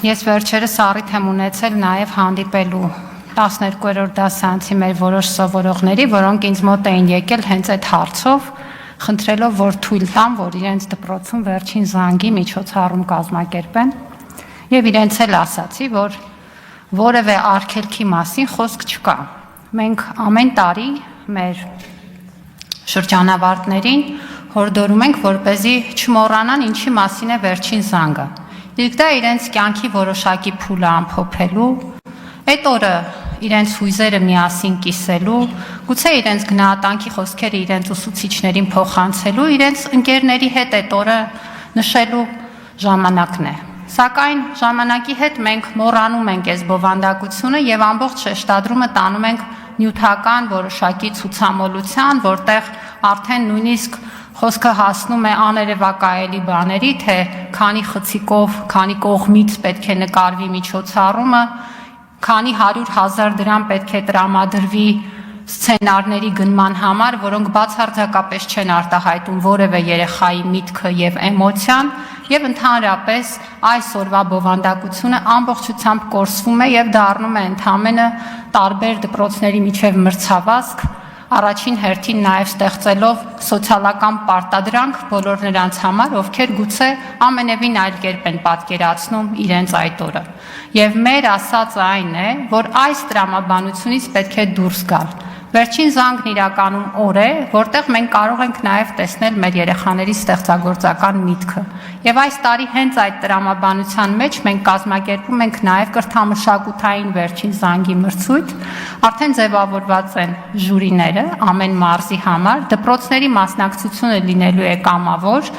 ես վերջերս առիթ եմ ունեցել նաև հանդիպելու 12-րդ դասարանցի մեր որոշ սովորողների, որոնք ինձ մոտ էին եկել հենց այդ հարցով, խնդրելով, որ թույլ տամ, որ իրենց դպրոցում վերջին զանգի միջոցառում կազմակերպեն, եւ իրենց էլ ասացի, որ որևէ արգելքի մասին խոսք չկա։ Մենք ամեն տարի մեր շրջանավարտներին հորդորում ենք, որպեսզի չմոռանան ինչի մասին է վերջին զանգը։ Իսկ դա իրենց կյանքի որոշակի փուլը ամփոփելու, այդ օրը իրենց հույզերը միասին կիսելու, գուցե իրենց գնահատանքի խոսքերը իրենց ուսուցիչներին փոխանցելու, իրենց ընկերների հետ այդ օրը նշելու ժամանակն է։ Սակայն ժամանակի հետ մենք մոռանում ենք այս բովանդակությունը եւ ամբողջ շեշտադրումը տանում ենք նյութական որոշակի ցուցամոլության, որտեղ արդեն նույնիսկ խոսքը հասնում է աներևակայելի բաների, թե քանի խցիկով, քանի կողմից պետք է նկարվի միջոցառումը, քանի 100,000 դրամ պետք է տրամադրվի սցենարների գնման համար, որոնք բացարձակապես չեն արտահայտում որևէ երեխայի միտքը եւ էմոցիան, եւ ընդհանրապես այս օրվա բովանդակությունը ամբողջությամբ կորսվում է եւ դառնում է ընդամենը տարբեր դպրոցների միջև մրցավազք, առաջին հերթին նաև ստեղծելով սոցիալական պարտադրանք բոլոր նրանց համար, ովքեր գուցե ամենևին այլ կերպ են պատկերացնում իրենց այդ օրը։ Եվ մեր ասածը այն է, որ այս տրամաբանությունից պետք է դուրս գալ։ Վերջին զանգն իրականում օր է, որտեղ մենք կարող ենք նաև տեսնել մեր երեխաների ստեղծագործական միտքը։ Եվ այս տարի հենց այդ տրամաբանության մեջ մենք կազմակերպում ենք նաև կրթամշակութային վերջին զանգի մրցույթ, արդեն ձևավորված են ժյուրիները ամեն մարզի համար, դպրոցների մասնակցությունը լինելու է կամավոր,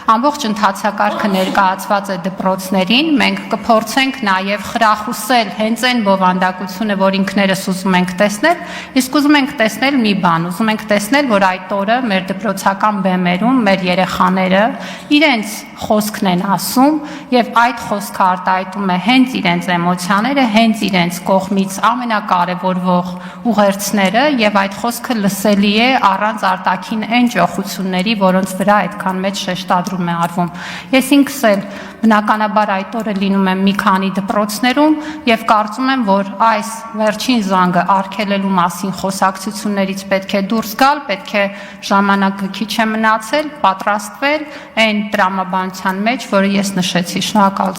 ամբողջ ընթացակարգը ներկայացված է դպրոցներին, մենք կփորձենք նաև խրախուսել հենց այն բովանդակությունը, որ ինքներս ուզում ենք տեսնել, իսկ ուզում ենք տեսնել մի բան, ուզում ենք տեսնել, որ այդ օրը մեր դպրոցական բեմերում մեր երեխաները իրենց խոսքն են ասում եւ այդ խոսքը արտահայտում է հենց իրենց էմոցիաները, հենց իրենց կողմից ամենակարևորվող ուղերձները եւ այդ խոսքը լսելի է առանց արտաքին այն ճոխությունների, որոնց վրա այդքան մեծ շեշտադրում է արվում։ Ես ինքս էլ բնականաբար այդ օրը լինում եմ մի քանի դպրոցներում եւ կարծում եմ, որ այս վերջին զանգը արգելելու մասին խոսակցություններից պետք է դուրս գալ, պետք է ժամանակը քիչ է մնացել, պատրաստվել այն տրամաբանության մեջ, որը ես նշեցի։ Շնորհակալ